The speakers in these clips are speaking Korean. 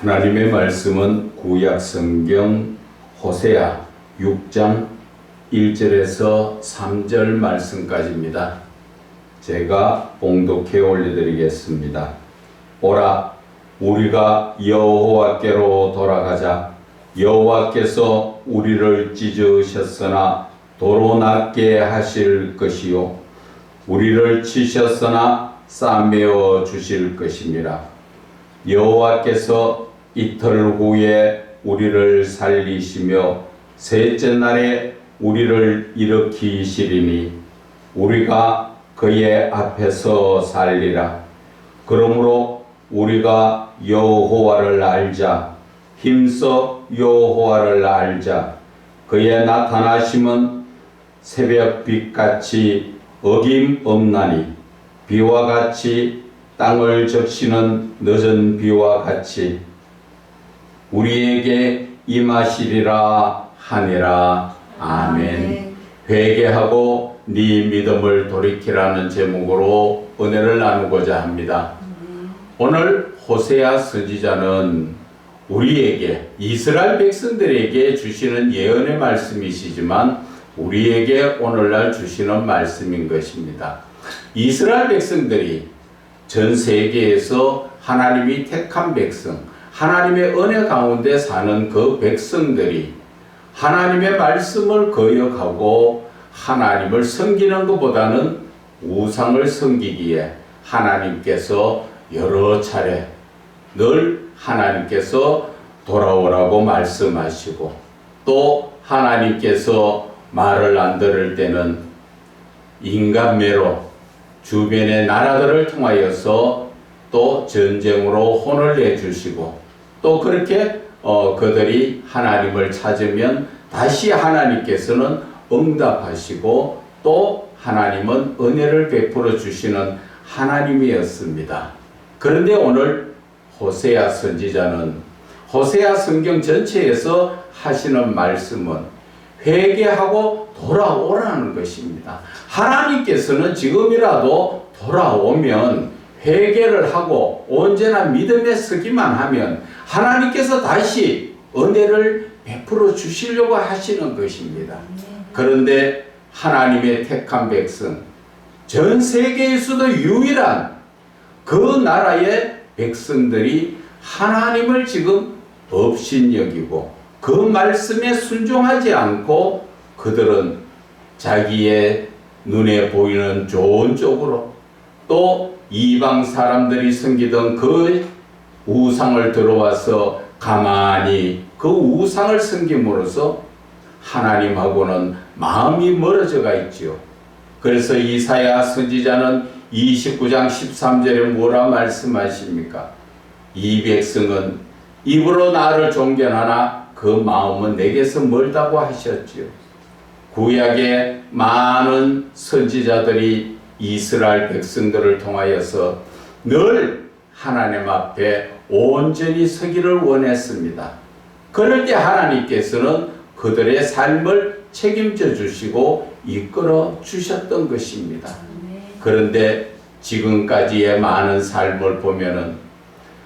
하나님의 말씀은 구약 성경 호세아 6장 1절에서 3절 말씀까지입니다. 제가 봉독해 올려드리겠습니다. 오라, 우리가 여호와께로 돌아가자. 여호와께서 우리를 찢으셨으나 도로 낫게 하실 것이요, 우리를 치셨으나 싸매어 주실 것임이라. 여호와께서 이틀 후에 우리를 살리시며 셋째 날에 우리를 일으키시리니 우리가 그의 앞에서 살리라. 그러므로 우리가 여호와를 알자. 힘써 여호와를 알자. 그의 나타나심은 새벽빛같이 어김없나니 비와 같이 땅을 적시는 늦은 비와 같이 우리에게 임하시리라 하니라. 아멘. 회개하고 네 믿음을 돌이키라는 제목으로 은혜를 나누고자 합니다. 오늘 호세아 선지자는 우리에게, 이스라엘 백성들에게 주시는 예언의 말씀이시지만 우리에게 오늘날 주시는 말씀인 것입니다. 이스라엘 백성들이 전 세계에서 하나님이 택한 백성, 하나님의 은혜 가운데 사는 그 백성들이 하나님의 말씀을 거역하고 하나님을 섬기는 것보다는 우상을 섬기기에 하나님께서 여러 차례 늘 하나님께서 돌아오라고 말씀하시고, 또 하나님께서 말을 안 들을 때는 인간매로 주변의 나라들을 통하여서 또 전쟁으로 혼을 내주시고, 또 그렇게 그들이 하나님을 찾으면 다시 하나님께서는 응답하시고 또 하나님은 은혜를 베풀어 주시는 하나님이었습니다. 그런데 오늘 호세아 선지자는 호세아 성경 전체에서 하시는 말씀은 회개하고 돌아오라는 것입니다. 하나님께서는 지금이라도 돌아오면 회개를 하고 언제나 믿음에 서기만 하면 하나님께서 다시 은혜를 베풀어 주시려고 하시는 것입니다. 그런데 하나님의 택한 백성, 전 세계에서도 유일한 그 나라의 백성들이 하나님을 지금 업신여기고 그 말씀에 순종하지 않고 그들은 자기의 눈에 보이는 좋은 쪽으로 또 이방 사람들이 섬기던 그 우상을 들어와서 가만히 그 우상을 섬김으로써 하나님하고는 마음이 멀어져가 있지요. 그래서 이사야 선지자는 29장 13절에 뭐라 말씀하십니까? 이 백성은 입으로 나를 존경하나 그 마음은 내게서 멀다고 하셨지요. 구약의 많은 선지자들이 이스라엘 백성들을 통하여서 늘 하나님 앞에 온전히 서기를 원했습니다. 그럴 때 하나님께서는 그들의 삶을 책임져 주시고 이끌어 주셨던 것입니다. 그런데 지금까지의 많은 삶을 보면은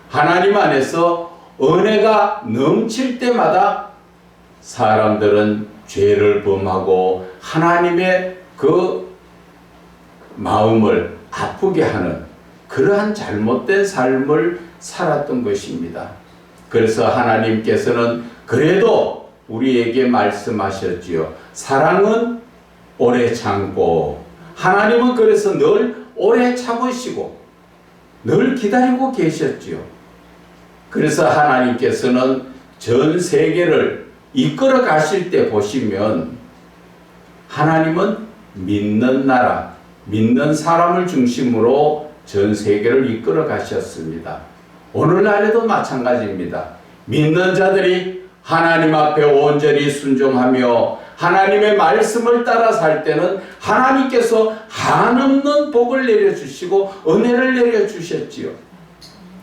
하나님 안에서 은혜가 넘칠 때마다 사람들은 죄를 범하고 하나님의 그 마음을 아프게 하는 그러한 잘못된 삶을 살았던 것입니다. 그래서 하나님께서는 그래도 우리에게 말씀하셨지요. 사랑은 오래 참고, 하나님은 그래서 늘 오래 참으시고 늘 기다리고 계셨지요. 그래서 하나님께서는 전 세계를 이끌어 가실 때 보시면 하나님은 믿는 나라, 믿는 사람을 중심으로 전 세계를 이끌어 가셨습니다. 오늘날에도 마찬가지입니다. 믿는 자들이 하나님 앞에 온전히 순종하며 하나님의 말씀을 따라 살 때는 하나님께서 한없는 복을 내려주시고 은혜를 내려주셨지요.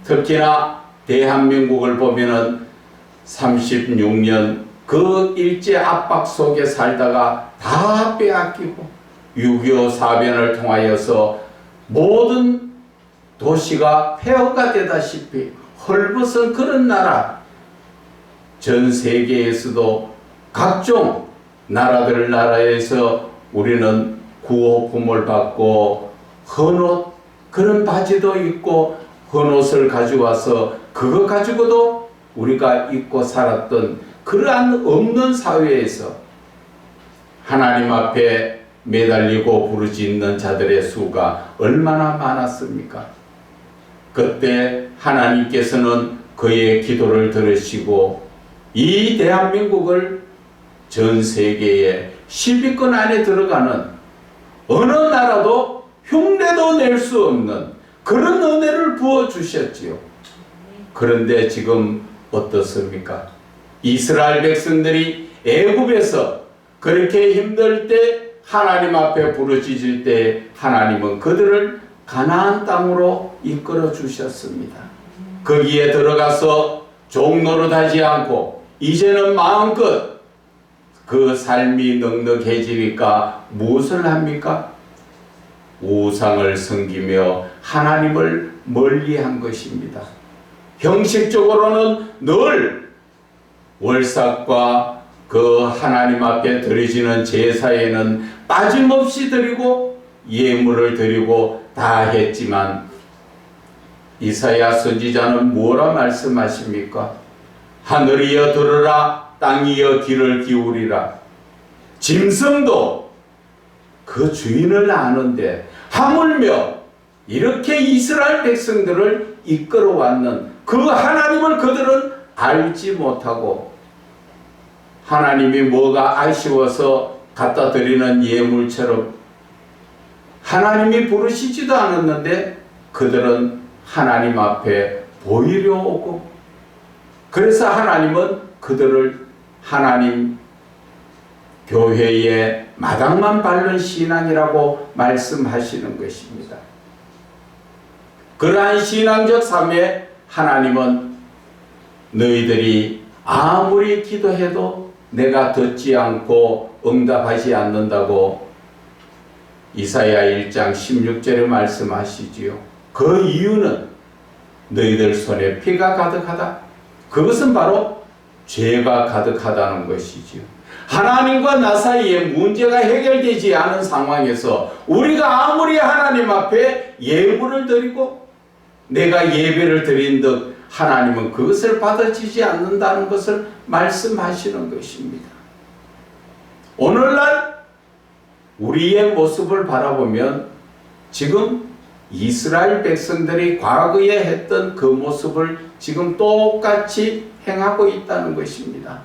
특히나 대한민국을 보면은 36년 그 일제 압박 속에 살다가 다 빼앗기고 6.25 사변을 통하여서 모든 도시가 폐허가 되다시피 헐벗은 그런 나라, 전 세계에서도 각종 나라에서 우리는 구호품을 받고 헌옷, 그런 바지도 입고 헌옷을 가져와서 그거 가지고도 우리가 입고 살았던 그러한 없는 사회에서 하나님 앞에 매달리고 부르짖는 자들의 수가 얼마나 많았습니까? 그때 하나님께서는 그의 기도를 들으시고 이 대한민국을 전 세계에 10위권 안에 들어가는 어느 나라도 흉내도 낼 수 없는 그런 은혜를 부어주셨지요. 그런데 지금 어떻습니까? 이스라엘 백성들이 애굽에서 그렇게 힘들 때 하나님 앞에 부르짖을 때 하나님은 그들을 가나안 땅으로 이끌어 주셨습니다. 거기에 들어가서 종노릇하지 않고 이제는 마음껏 그 삶이 넉넉해지니까 무엇을 합니까? 우상을 섬기며 하나님을 멀리한 것입니다. 형식적으로는 늘 월삭과 그 하나님 앞에 드려지는 제사에는 빠짐없이 드리고 예물을 드리고 다 했지만 이사야 선지자는 뭐라 말씀하십니까? 하늘이여 들으라, 땅이여 귀를 기울이라. 짐승도 그 주인을 아는데 하물며 이렇게 이스라엘 백성들을 이끌어왔는 그 하나님을 그들은 알지 못하고 하나님이 뭐가 아쉬워서 갖다 드리는 예물처럼 하나님이 부르시지도 않았는데 그들은 하나님 앞에 보이려 오고, 그래서 하나님은 그들을 하나님 교회의 마당만 밟는 신앙이라고 말씀하시는 것입니다. 그러한 신앙적 삶에 하나님은 너희들이 아무리 기도해도 내가 듣지 않고 응답하지 않는다고 이사야 1장 16절에 말씀하시지요. 그 이유는 너희들 손에 피가 가득하다. 그것은 바로 죄가 가득하다는 것이지요. 하나님과 나 사이에 문제가 해결되지 않은 상황에서 우리가 아무리 하나님 앞에 예물을 드리고 내가 예배를 드린 듯 하나님은 그것을 받아주지 않는다는 것을 말씀하시는 것입니다. 오늘날 우리의 모습을 바라보면 지금 이스라엘 백성들이 과거에 했던 그 모습을 지금 똑같이 행하고 있다는 것입니다.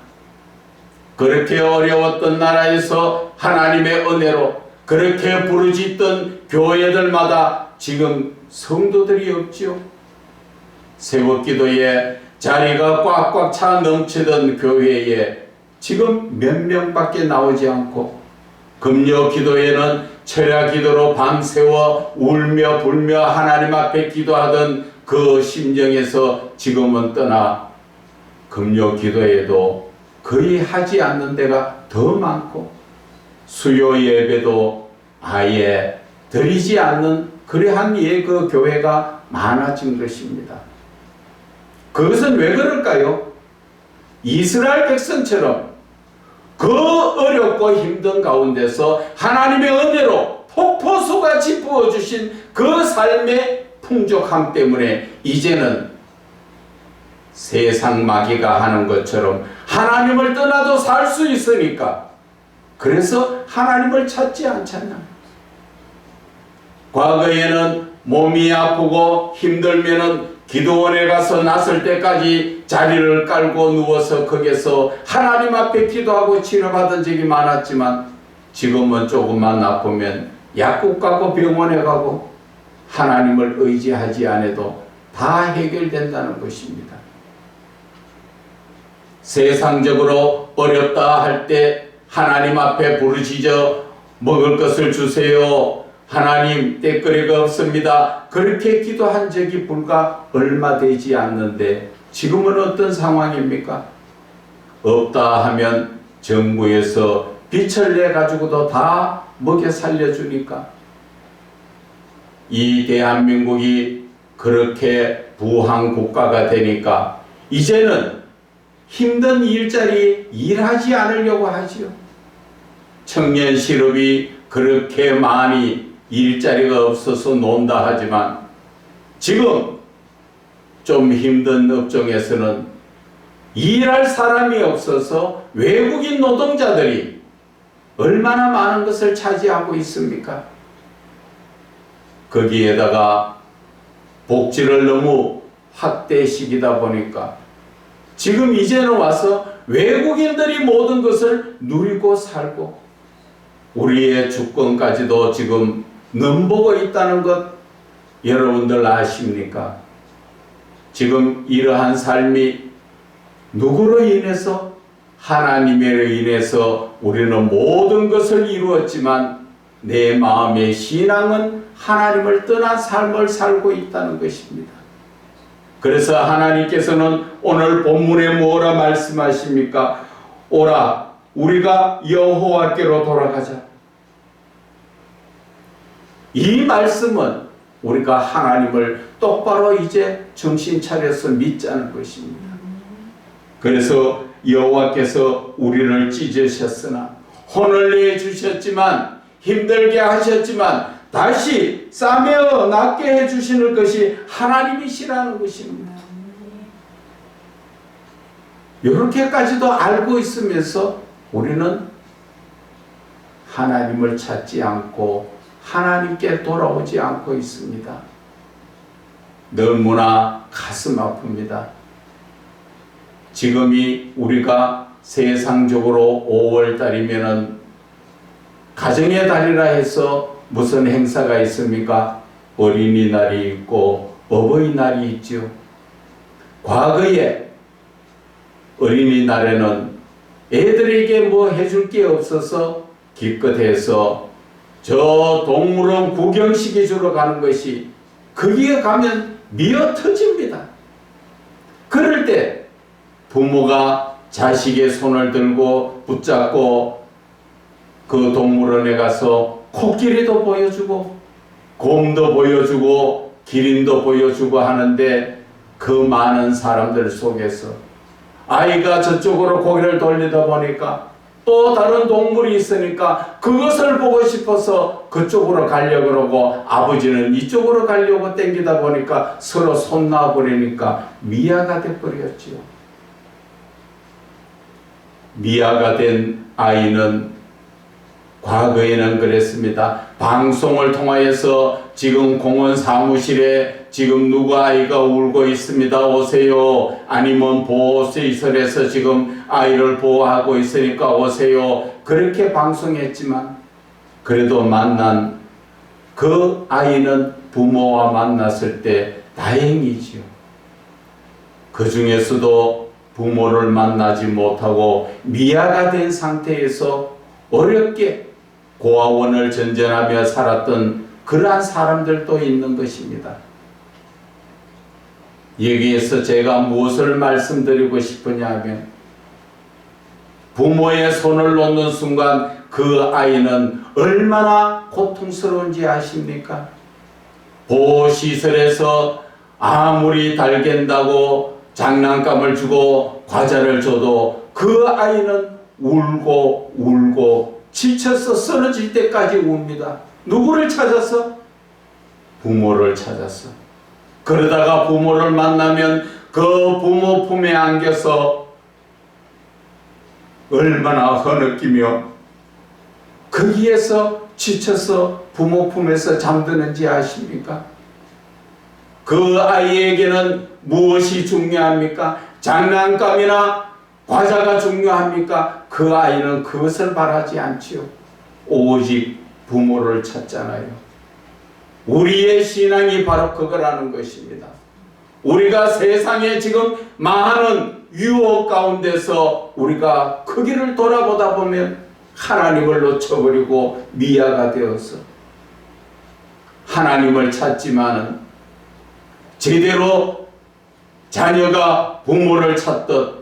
그렇게 어려웠던 나라에서 하나님의 은혜로 그렇게 부르짖던 교회들마다 지금 성도들이 없지요. 새벽기도에 자리가 꽉꽉 차 넘치던 교회에 지금 몇 명밖에 나오지 않고, 금요기도에는 철야기도로 밤새워 울며 불며 하나님 앞에 기도하던 그 심정에서 지금은 떠나 금요기도에도 거의 하지 않는 데가 더 많고 수요 예배도 아예 드리지 않는 그러한 그 교회가 많아진 것입니다. 그것은 왜 그럴까요? 이스라엘 백성처럼 그 어렵고 힘든 가운데서 하나님의 은혜로 폭포수같이 부어주신 그 삶의 풍족함 때문에 이제는 세상 마귀가 하는 것처럼 하나님을 떠나도 살 수 있으니까 그래서 하나님을 찾지 않잖아. 과거에는 몸이 아프고 힘들면은 기도원에 가서 나설 때까지 자리를 깔고 누워서 거기서 하나님 앞에 기도하고 치료받은 적이 많았지만 지금은 조금만 아프면 약국 가고 병원에 가고 하나님을 의지하지 않아도 다 해결된다는 것입니다. 세상적으로 어렵다 할 때 하나님 앞에 부르짖어 먹을 것을 주세요. 하나님 때거리가 없습니다. 그렇게 기도한 적이 불과 얼마 되지 않는데 지금은 어떤 상황입니까? 없다 하면 정부에서 빛을 내 가지고도 다 먹여 살려주니까 이 대한민국이 그렇게 부한 국가가 되니까 이제는 힘든 일자리 일하지 않으려고 하지요. 청년 실업이 그렇게 많이 일자리가 없어서 논다 하지만 지금 좀 힘든 업종에서는 일할 사람이 없어서 외국인 노동자들이 얼마나 많은 것을 차지하고 있습니까? 거기에다가 복지를 너무 확대시키다 보니까 지금 이제는 와서 외국인들이 모든 것을 누리고 살고 우리의 주권까지도 지금 넘보고 있다는 것 여러분들 아십니까? 지금 이러한 삶이 누구로 인해서? 하나님으로 인해서 우리는 모든 것을 이루었지만 내 마음의 신앙은 하나님을 떠난 삶을 살고 있다는 것입니다. 그래서 하나님께서는 오늘 본문에 뭐라 말씀하십니까? 오라 우리가 여호와께로 돌아가자. 이 말씀은 우리가 하나님을 똑바로 이제 정신 차려서 믿자는 것입니다. 그래서 여호와께서 우리를 찢으셨으나 혼을 내주셨지만 힘들게 하셨지만 다시 싸매어 낫게 해주시는 것이 하나님이시라는 것입니다. 이렇게까지도 알고 있으면서 우리는 하나님을 찾지 않고 하나님께 돌아오지 않고 있습니다. 너무나 가슴 아픕니다. 지금이 우리가 세상적으로 5월달이면은 가정의 달이라 해서 무슨 행사가 있습니까? 어린이날이 있고 어버이날이 있죠. 과거에 어린이날에는 애들에게 뭐 해줄 게 없어서 기껏해서 저 동물원 구경시켜 주러 가는 것이 거기에 가면 미어 터집니다. 그럴 때 부모가 자식의 손을 들고 붙잡고 그 동물원에 가서 코끼리도 보여주고 곰도 보여주고 기린도 보여주고 하는데 그 많은 사람들 속에서 아이가 저쪽으로 고개를 돌리다 보니까 또 다른 동물이 있으니까 그것을 보고 싶어서 그쪽으로 가려고 그러고 아버지는 이쪽으로 가려고 땡기다 보니까 서로 손 놔버리니까 미아가 돼버렸지요. 미아가 된 아이는 과거에는 그랬습니다. 방송을 통하여서 지금 공원 사무실에 지금 누구 아이가 울고 있습니다. 오세요. 아니면 보호시설에서 지금 아이를 보호하고 있으니까 오세요. 그렇게 방송했지만 그래도 만난 그 아이는 부모와 만났을 때 다행이지요. 그 중에서도 부모를 만나지 못하고 미아가 된 상태에서 어렵게 고아원을 전전하며 살았던 그러한 사람들도 있는 것입니다. 여기에서 제가 무엇을 말씀드리고 싶으냐 하면 부모의 손을 놓는 순간 그 아이는 얼마나 고통스러운지 아십니까? 보호시설에서 아무리 달갠다고 장난감을 주고 과자를 줘도 그 아이는 울고 울고 지쳐서 쓰러질 때까지 웁니다. 누구를 찾아서? 부모를 찾아서. 그러다가 부모를 만나면 그 부모 품에 안겨서 얼마나 허느끼며 거기에서 지쳐서 부모 품에서 잠드는지 아십니까? 그 아이에게는 무엇이 중요합니까? 장난감이나 과자가 중요합니까? 그 아이는 그것을 바라지 않지요. 오직 부모를 찾잖아요. 우리의 신앙이 바로 그거라는 것입니다. 우리가 세상에 지금 많은 유혹 가운데서 우리가 그 길을 돌아보다 보면 하나님을 놓쳐버리고 미아가 되어서 하나님을 찾지만은 제대로 자녀가 부모를 찾듯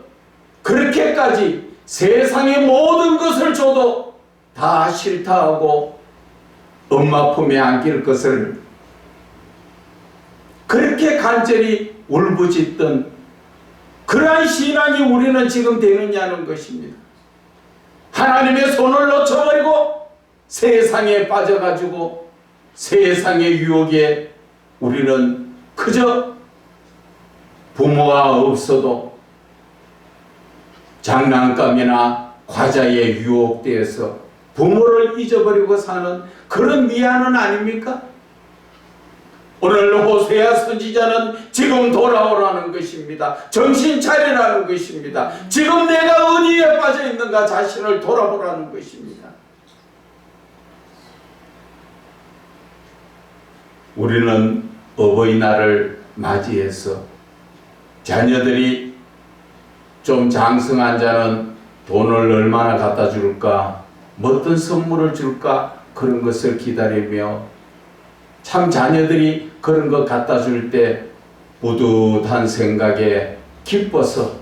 그렇게까지 세상의 모든 것을 줘도 다 싫다 하고 엄마 품에 안길 것을 그렇게 간절히 울부짖던 그러한 신앙이 우리는 지금 되느냐는 것입니다. 하나님의 손을 놓쳐버리고 세상에 빠져가지고 세상의 유혹에 우리는 그저 부모가 없어도 장난감이나 과자에 유혹되어서 부모를 잊어버리고 사는 그런 미안은 아닙니까? 오늘 호세아 선지자는 지금 돌아오라는 것입니다. 정신 차리라는 것입니다. 지금 내가 어디에 빠져 있는가 자신을 돌아보라는 것입니다. 우리는 어버이날을 맞이해서 자녀들이 좀 장성한 자는 돈을 얼마나 갖다 줄까, 어떤 선물을 줄까, 그런 것을 기다리며 참 자녀들이 그런 것 갖다 줄 때 뿌듯한 생각에 기뻐서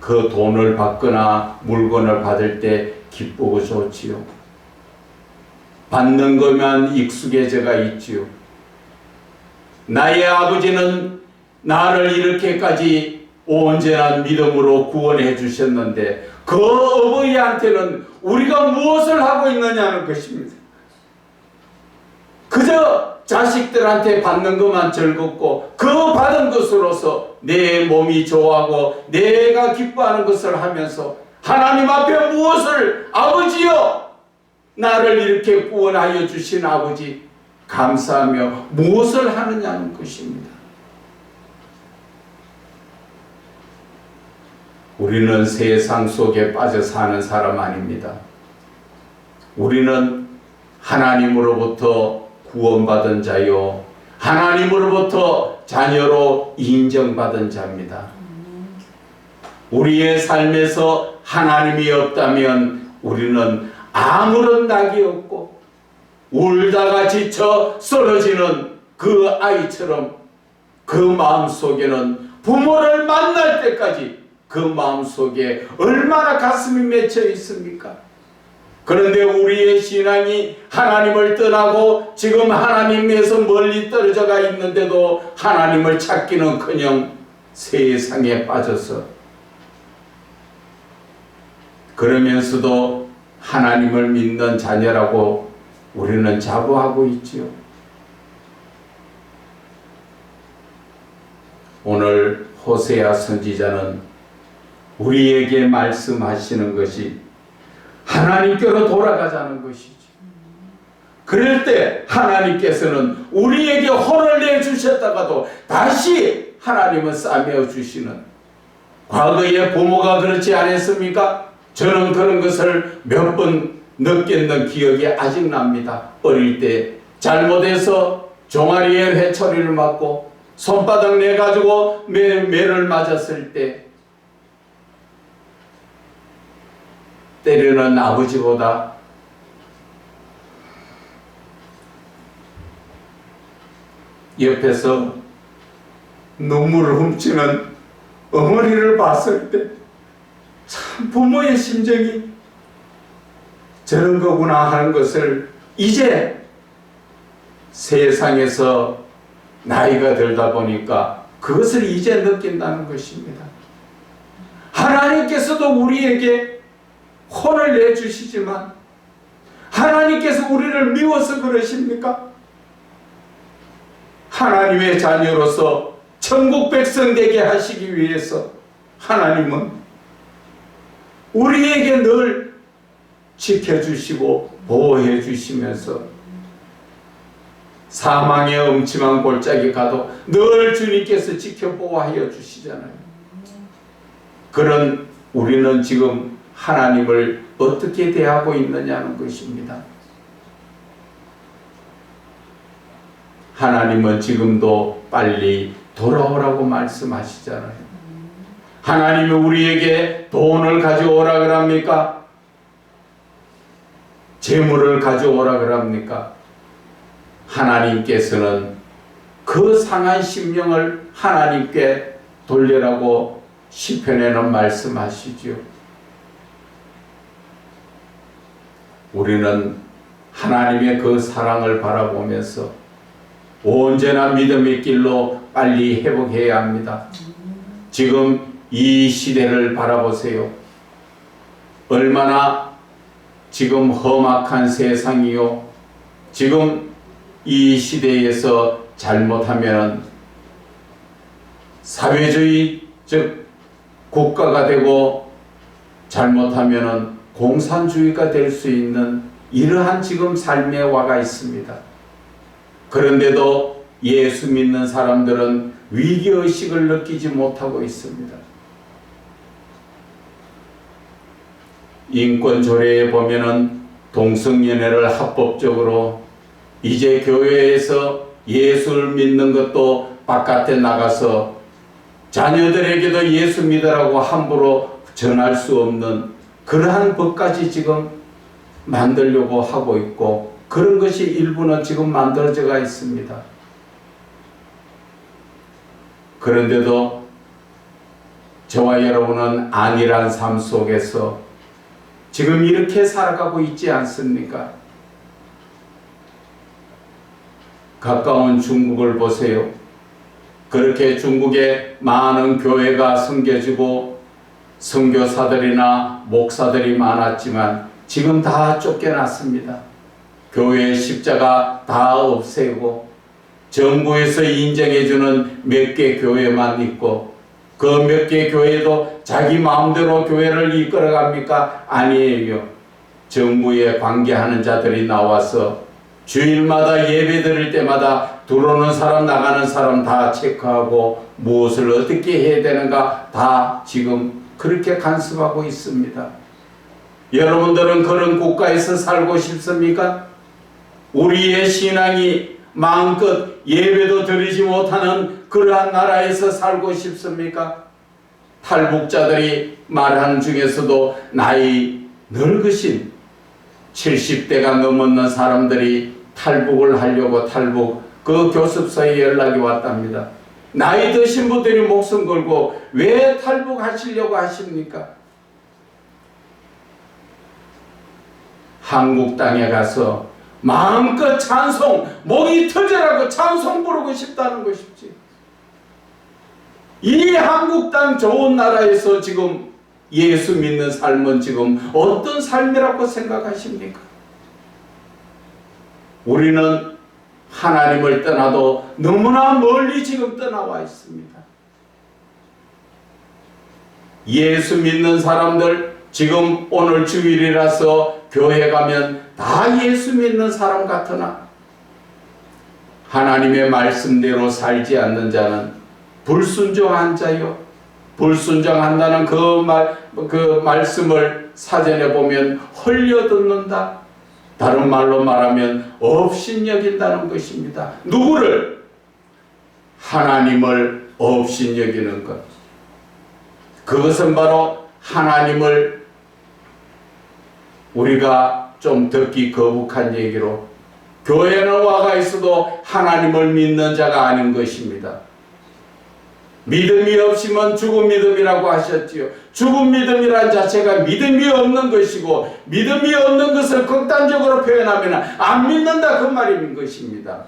그 돈을 받거나 물건을 받을 때 기쁘고 좋지요. 받는 것만 익숙해져가 있지요. 나의 아버지는 나를 이렇게까지 온전한 믿음으로 구원해 주셨는데 그 어버이한테는 우리가 무엇을 하고 있느냐는 것입니다. 그저 자식들한테 받는 것만 즐겁고 그 받은 것으로서 내 몸이 좋아하고 내가 기뻐하는 것을 하면서 하나님 앞에 무엇을, 아버지여 나를 이렇게 구원하여 주신 아버지 감사하며 무엇을 하느냐는 것입니다. 우리는 세상 속에 빠져 사는 사람 아닙니다. 우리는 하나님으로부터 구원받은 자요, 하나님으로부터 자녀로 인정받은 자입니다. 우리의 삶에서 하나님이 없다면 우리는 아무런 낙이 없고 울다가 지쳐 쓰러지는 그 아이처럼 그 마음속에는 부모를 만날 때까지 그 마음속에 얼마나 가슴이 맺혀 있습니까? 그런데 우리의 신앙이 하나님을 떠나고 지금 하나님에서 멀리 떨어져가 있는데도 하나님을 찾기는커녕 세상에 빠져서 그러면서도 하나님을 믿는 자녀라고 우리는 자부하고 있지요. 오늘 호세아 선지자는 우리에게 말씀하시는 것이 하나님께로 돌아가자는 것이죠. 그럴 때 하나님께서는 우리에게 혼을 내주셨다가도 다시 하나님은 싸매어 주시는, 과거의 부모가 그렇지 않았습니까? 저는 그런 것을 몇 번 느꼈는 기억이 아직 납니다. 어릴 때 잘못해서 종아리에 회초리를 맞고 손바닥 내가지고 매를 맞았을 때 때려는 아버지보다 옆에서 눈물을 훔치는 어머니를 봤을 때 참 부모의 심정이 저런 거구나 하는 것을 이제 세상에서 나이가 들다 보니까 그것을 이제 느낀다는 것입니다. 하나님께서도 우리에게 혼을 내주시지만 하나님께서 우리를 미워서 그러십니까? 하나님의 자녀로서 천국 백성 되게 하시기 위해서 하나님은 우리에게 늘 지켜주시고 보호해 주시면서 사망의 음침한 골짜기 가도 늘 주님께서 지켜보호하여 주시잖아요. 그런 우리는 지금 하나님을 어떻게 대하고 있느냐는 것입니다. 하나님은 지금도 빨리 돌아오라고 말씀하시잖아요. 하나님이 우리에게 돈을 가져오라 그럽니까? 재물을 가져오라 그럽니까? 하나님께서는 그 상한 심령을 하나님께 돌려라고 시편에는 말씀하시죠. 우리는 하나님의 그 사랑을 바라보면서 온전한 믿음의 길로 빨리 회복해야 합니다. 지금 이 시대를 바라보세요. 얼마나 지금 험악한 세상이요. 지금 이 시대에서 잘못하면 사회주의적 국가가 되고 잘못하면 공산주의가 될 수 있는 이러한 지금 삶에 와가 있습니다. 그런데도 예수 믿는 사람들은 위기의식을 느끼지 못하고 있습니다. 인권조례에 보면은 동성연애를 합법적으로 이제 교회에서 예수를 믿는 것도 바깥에 나가서 자녀들에게도 예수 믿으라고 함부로 전할 수 없는 그러한 법까지 지금 만들려고 하고 있고 그런 것이 일부는 지금 만들어져가 있습니다. 그런데도 저와 여러분은 안일한 삶 속에서 지금 이렇게 살아가고 있지 않습니까? 가까운 중국을 보세요. 그렇게 중국에 많은 교회가 섬겨지고 선교사들이나 목사들이 많았지만 지금 다 쫓겨났습니다. 교회의 십자가 다 없애고 정부에서 인정해주는 몇 개 교회만 있고 그 몇 개 교회도 자기 마음대로 교회를 이끌어갑니까? 아니에요. 정부에 관계하는 자들이 나와서 주일마다 예배 드릴 때마다 들어오는 사람 나가는 사람 다 체크하고 무엇을 어떻게 해야 되는가 다 지금 그렇게 간섭하고 있습니다. 여러분들은 그런 국가에서 살고 싶습니까? 우리의 신앙이 마음껏 예배도 드리지 못하는 그러한 나라에서 살고 싶습니까? 탈북자들이 말하는 중에서도 나이 늙으신 70대가 넘었는 사람들이 탈북을 하려고 그 교습소에 연락이 왔답니다. 나이 드신 분들이 목숨 걸고 왜 탈북하시려고 하십니까? 한국 땅에 가서 마음껏 찬송, 목이 터져라고 찬송 부르고 싶다는 것이지. 이 한국 땅 좋은 나라에서 지금 예수 믿는 삶은 지금 어떤 삶이라고 생각하십니까? 우리는 하나님을 떠나도 너무나 멀리 지금 떠나와 있습니다. 예수 믿는 사람들 지금 오늘 주일이라서 교회 가면 다 예수 믿는 사람 같으나 하나님의 말씀대로 살지 않는 자는 불순종한 자요. 불순종한다는 그 말씀을 사전에 보면 헐려 듣는다. 다른 말로 말하면 업신여긴다는 것입니다. 누구를? 하나님을 업신여기는 것. 그것은 바로 하나님을 우리가 좀 듣기 거북한 얘기로 교회는 와가 있어도 하나님을 믿는 자가 아닌 것입니다. 믿음이 없으면 죽은 믿음이라고 하셨지요. 죽은 믿음이란 자체가 믿음이 없는 것이고 믿음이 없는 것을 극단적으로 표현하면 안 믿는다 그 말인 것입니다.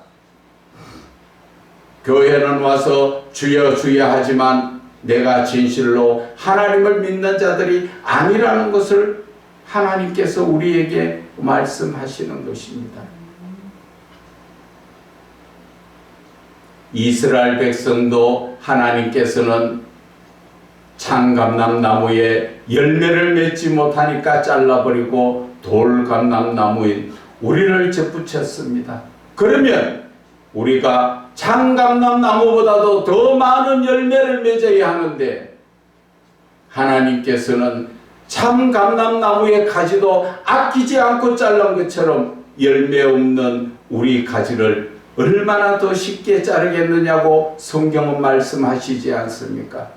교회는 와서 주여 주여 하지만 내가 진실로 하나님을 믿는 자들이 아니라는 것을 하나님께서 우리에게 말씀하시는 것입니다. 이스라엘 백성도 하나님께서는 창감람나무에 열매를 맺지 못하니까 잘라버리고 돌감람나무인 우리를 접붙였습니다. 그러면 우리가 창감람나무보다도 더 많은 열매를 맺어야 하는데 하나님께서는 참감람나무의 가지도 아끼지 않고 자른 것처럼 열매 없는 우리 가지를 얼마나 더 쉽게 자르겠느냐고 성경은 말씀하시지 않습니까?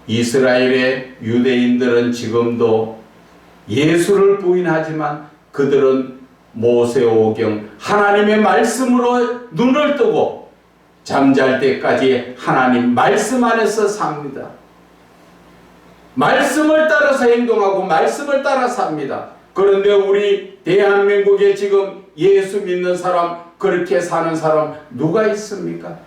이스라엘의 유대인들은 지금도 예수를 부인하지만 그들은 모세오경 하나님의 말씀으로 눈을 뜨고 잠잘 때까지 하나님 말씀 안에서 삽니다. 말씀을 따라서 행동하고 말씀을 따라 삽니다. 그런데 우리 대한민국에 지금 예수 믿는 사람 그렇게 사는 사람 누가 있습니까?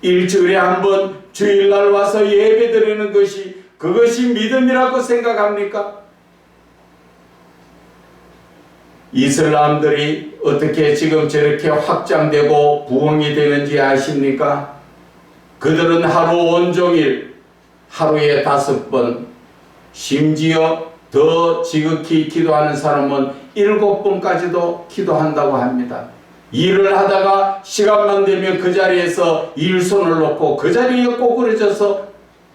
일주일에 한 번 주일날 와서 예배 드리는 것이 그것이 믿음이라고 생각합니까? 이슬람들이 어떻게 지금 저렇게 확장되고 부흥이 되는지 아십니까? 그들은 하루 온종일 하루에 5번, 심지어 더 지극히 기도하는 사람은 7번까지도 기도한다고 합니다. 일을 하다가 시간만 되면 그 자리에서 일손을 놓고 그 자리에 꼬꾸라져서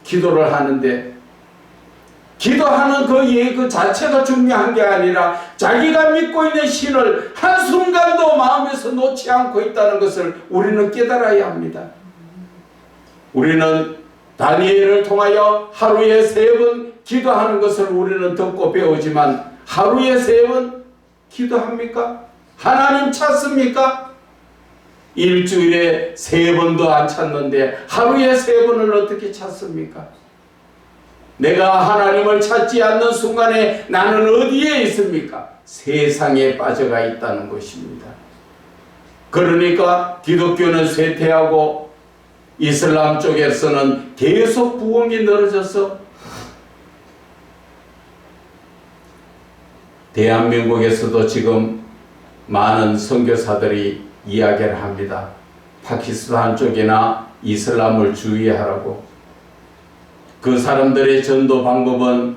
기도를 하는데, 기도하는 그 자체가 중요한 게 아니라 자기가 믿고 있는 신을 한순간도 마음에서 놓지 않고 있다는 것을 우리는 깨달아야 합니다. 우리는 다니엘을 통하여 하루에 3번 기도하는 것을 우리는 듣고 배우지만 하루에 3번 기도합니까? 하나님 찾습니까? 일주일에 3번도 안 찾는데 하루에 3번을 어떻게 찾습니까? 내가 하나님을 찾지 않는 순간에 나는 어디에 있습니까? 세상에 빠져가 있다는 것입니다. 그러니까 기독교는 쇠퇴하고 이슬람 쪽에서는 계속 부흥이 늘어져서 대한민국에서도 지금 많은 선교사들이 이야기를 합니다. 파키스탄 쪽이나 이슬람을 주의하라고. 그 사람들의 전도 방법은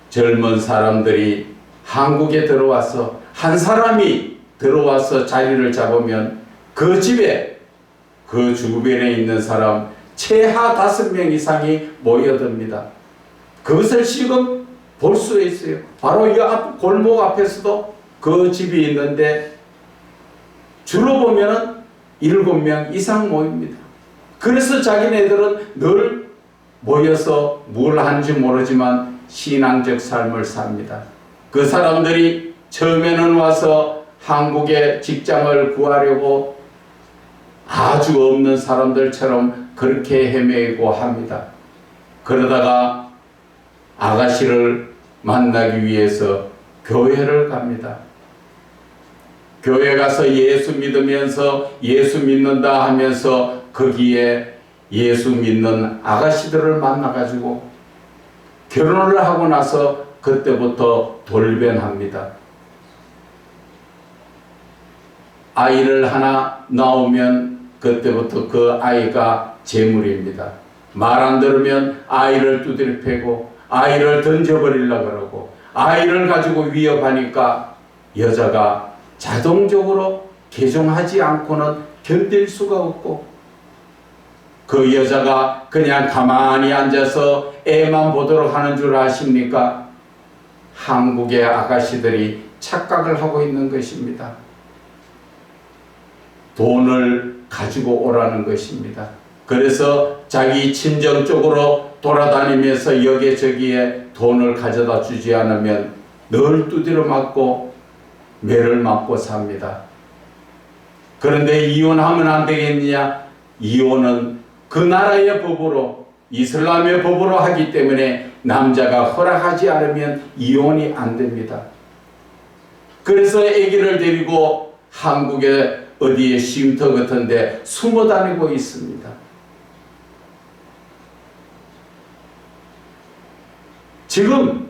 젊은 사람들이 한국에 들어와서 한 사람이 들어와서 자리를 잡으면 그 집에 그 주변에 있는 사람 최하 5명 이상이 모여듭니다. 그것을 지금 볼 수 있어요. 바로 이 앞 골목 앞에서도 그 집이 있는데 주로 보면은 7명 이상 모입니다. 그래서 자기네들은 늘 모여서 뭘 하는지 모르지만 신앙적 삶을 삽니다. 그 사람들이 처음에는 와서 한국에 직장을 구하려고 아주 없는 사람들처럼 그렇게 헤매고 합니다. 그러다가 아가씨를 만나기 위해서 교회를 갑니다. 교회 가서 예수 믿으면서 예수 믿는다 하면서 거기에 예수 믿는 아가씨들을 만나가지고 결혼을 하고 나서 그때부터 돌변합니다. 아이를 하나 낳으면 그때부터 그 아이가 재물입니다. 말 안 들으면 아이를 두드려 패고 아이를 던져버리려고 그러고 아이를 가지고 위협하니까 여자가 자동적으로 개종하지 않고는 견딜 수가 없고 그 여자가 그냥 가만히 앉아서 애만 보도록 하는 줄 아십니까? 한국의 아가씨들이 착각을 하고 있는 것입니다. 돈을 가지고 오라는 것입니다. 그래서 자기 친정 쪽으로 돌아다니면서 여기저기에 돈을 가져다 주지 않으면 늘 두드려 맞고 매를 맞고 삽니다. 그런데 이혼하면 안 되겠느냐? 이혼은 그 나라의 법으로 이슬람의 법으로 하기 때문에 남자가 허락하지 않으면 이혼이 안 됩니다. 그래서 아기를 데리고 한국에 어디에 쉼터 같은 데 숨어 다니고 있습니다. 지금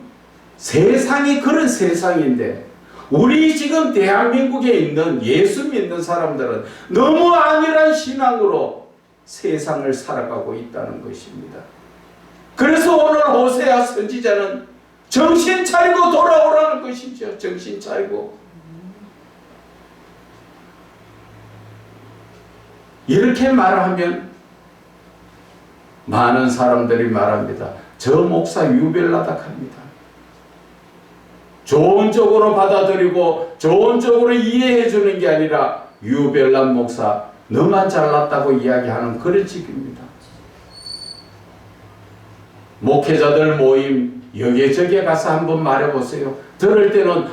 세상이 그런 세상인데 우리 지금 대한민국에 있는 예수 믿는 사람들은 너무 안일한 신앙으로 세상을 살아가고 있다는 것입니다. 그래서 오늘 호세아 선지자는 정신 차리고 돌아오라는 것이죠. 정신 차리고. 이렇게 말하면 많은 사람들이 말합니다. 저 목사 유별나닥합니다. 좋은 쪽으로 받아들이고 좋은 쪽으로 이해해 주는 게 아니라 유별난 목사 너만 잘났다고 이야기하는 그런 식입니다. 목회자들 모임 여기저기 가서 한번 말해보세요. 들을 때는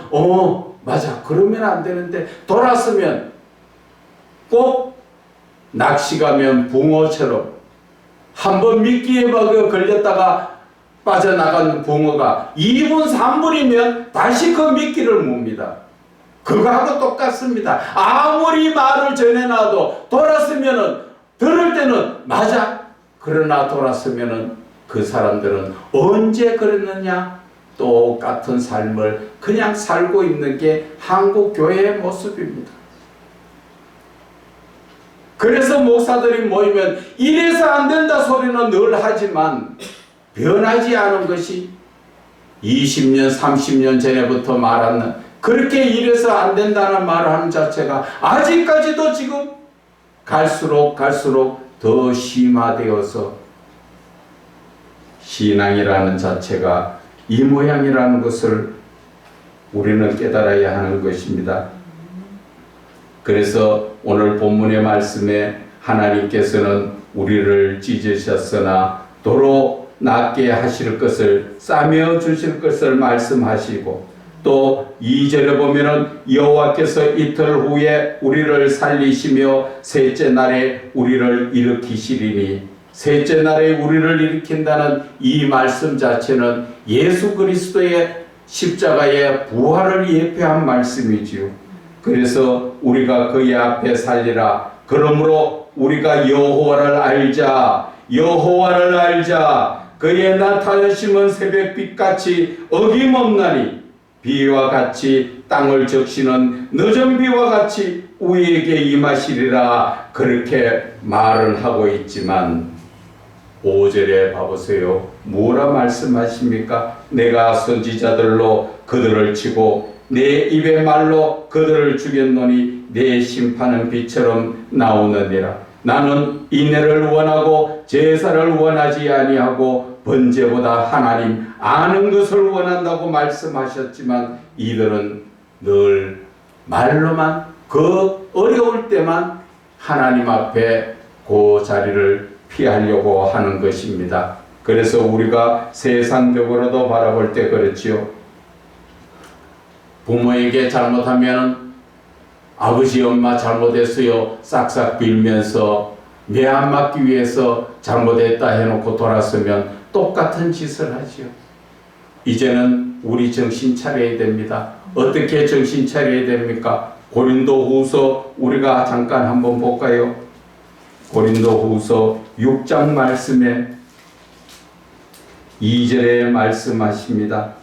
맞아 그러면 안 되는데 돌았으면 꼭 낚시 가면 붕어처럼 한번 미끼에 걸렸다가 빠져나간 붕어가 2분 3분이면 다시 그 미끼를 뭅니다. 그거하고 똑같습니다. 아무리 말을 전해놔도 돌았으면은 들을 때는 맞아. 그러나 돌았으면은 그 사람들은 언제 그랬느냐? 똑같은 삶을 그냥 살고 있는 게 한국 교회의 모습입니다. 그래서 목사들이 모이면 이래서 안 된다 소리는 늘 하지만 변하지 않은 것이 20년, 30년 전에부터 말하는 그렇게 이래서 안 된다는 말을 하는 자체가 아직까지도 지금 갈수록 더 심화되어서 신앙이라는 자체가 이 모양이라는 것을 우리는 깨달아야 하는 것입니다. 그래서 오늘 본문의 말씀에 하나님께서는 우리를 찢으셨으나 도로 낫게 하실 것을 싸매어 주실 것을 말씀하시고 또 2절에 보면은 여호와께서 이틀 후에 우리를 살리시며 셋째 날에 우리를 일으키시리니 셋째 날에 우리를 일으킨다는 이 말씀 자체는 예수 그리스도의 십자가의 부활을 예표한 말씀이지요. 그래서 우리가 그의 앞에 살리라. 그러므로 우리가 여호와를 알자. 여호와를 알자. 그의 나타내심은 새벽빛같이 어김없나니 비와 같이 땅을 적시는 늦은 비와 같이 우리에게 임하시리라. 그렇게 말은 하고 있지만 5절에 봐보세요. 뭐라 말씀하십니까? 내가 선지자들로 그들을 치고 내 입의 말로 그들을 죽였노니 내 심판은 비처럼 나오느니라. 나는 인애를 원하고 제사를 원하지 아니하고 번제보다 하나님 아는 것을 원한다고 말씀하셨지만 이들은 늘 말로만 그 어려울 때만 하나님 앞에 그 자리를 피하려고 하는 것입니다. 그래서 우리가 세상적으로도 바라볼 때 그렇지요. 부모에게 잘못하면 아버지 엄마 잘못했어요 싹싹 빌면서 매 안 맞기 위해서 잘못했다 해놓고 돌았으면 똑같은 짓을 하지요. 이제는 우리 정신 차려야 됩니다. 어떻게 정신 차려야 됩니까? 고린도후서 우리가 잠깐 한번 볼까요? 고린도후서 6장 말씀에 2절에 말씀하십니다.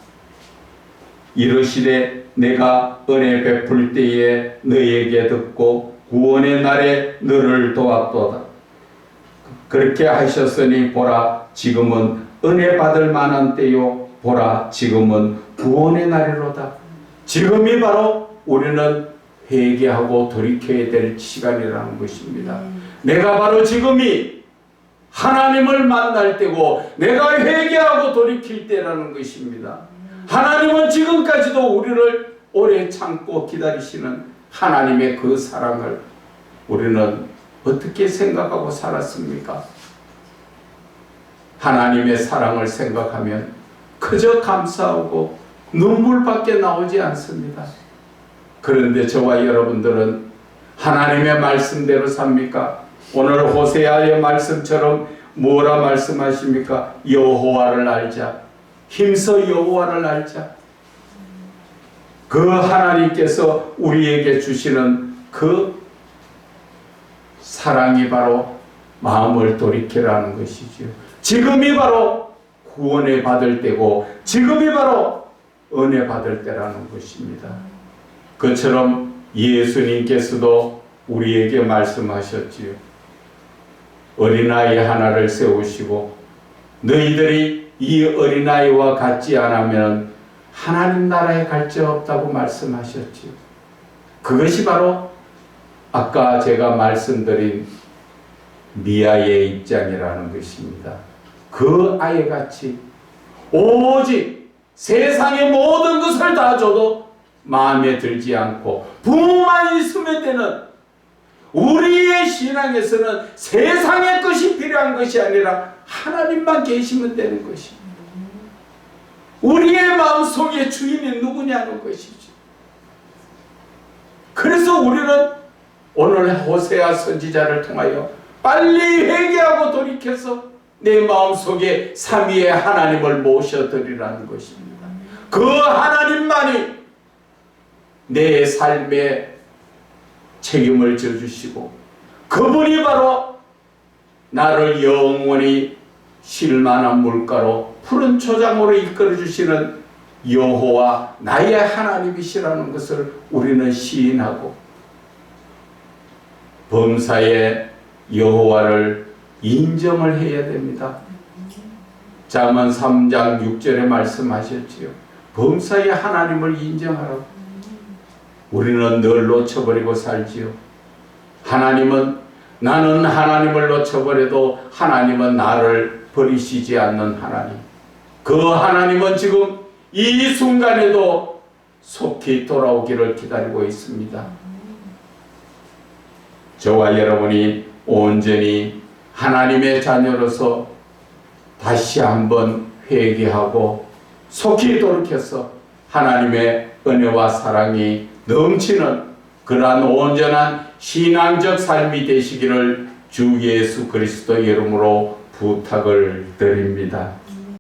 이르시되 내가 은혜 베풀 때에 너에게 듣고 구원의 날에 너를 도왔도다. 그렇게 하셨으니 보라 지금은 은혜 받을 만한 때요 보라 지금은 구원의 날이로다. 지금이 바로 우리는 회개하고 돌이켜야 될 시간이라는 것입니다. 내가 바로 지금이 하나님을 만날 때고 내가 회개하고 돌이킬 때라는 것입니다. 하나님은 지금까지도 우리를 오래 참고 기다리시는 하나님의 그 사랑을 우리는 어떻게 생각하고 살았습니까? 하나님의 사랑을 생각하면 그저 감사하고 눈물밖에 나오지 않습니다. 그런데 저와 여러분들은 하나님의 말씀대로 삽니까? 오늘 호세아의 말씀처럼 뭐라 말씀하십니까? 여호와를 알자. 힘써 여호와를 알자. 그 하나님께서 우리에게 주시는 그 사랑이 바로 마음을 돌이키라는 것이죠. 지금이 바로 구원을 받을 때고 지금이 바로 은혜 받을 때라는 것입니다. 그처럼 예수님께서도 우리에게 말씀하셨지요. 어린아이 하나를 세우시고 너희들이 이 어린아이와 같지 않으면 하나님 나라에 갈 자 없다고 말씀하셨지요. 그것이 바로 아까 제가 말씀드린 미아의 입장이라는 것입니다. 그 아이같이 오직 세상의 모든 것을 다 줘도 마음에 들지 않고 부모만 있으면 되는 우리의 신앙에서는 세상의 것이 필요한 것이 아니라 하나님만 계시면 되는 것입니다. 우리의 마음속에 주인이 누구냐는 것이죠. 그래서 우리는 오늘 호세아 선지자를 통하여 빨리 회개하고 돌이켜서 내 마음속에 삼위의 하나님을 모셔드리라는 것입니다. 그 하나님만이 내 삶에 책임을 져주시고 그분이 바로 나를 영원히 쉴만한 물가로 푸른 초장으로 이끌어주시는 여호와 나의 하나님이시라는 것을 우리는 시인하고 범사의 여호와를 인정을 해야 됩니다. 잠언 3장 6절에 말씀하셨지요. 범사의 하나님을 인정하라고. 우리는 늘 놓쳐버리고 살지요. 하나님은 나는 하나님을 놓쳐버려도 하나님은 나를 버리시지 않는 하나님. 그 하나님은 지금 이 순간에도 속히 돌아오기를 기다리고 있습니다. 저와 여러분이 온전히 하나님의 자녀로서 다시 한번 회개하고 속히 돌이켜서 하나님의 은혜와 사랑이 넘치는 그러한 온전한 신앙적 삶이 되시기를 주 예수 그리스도 이름으로 부탁을 드립니다.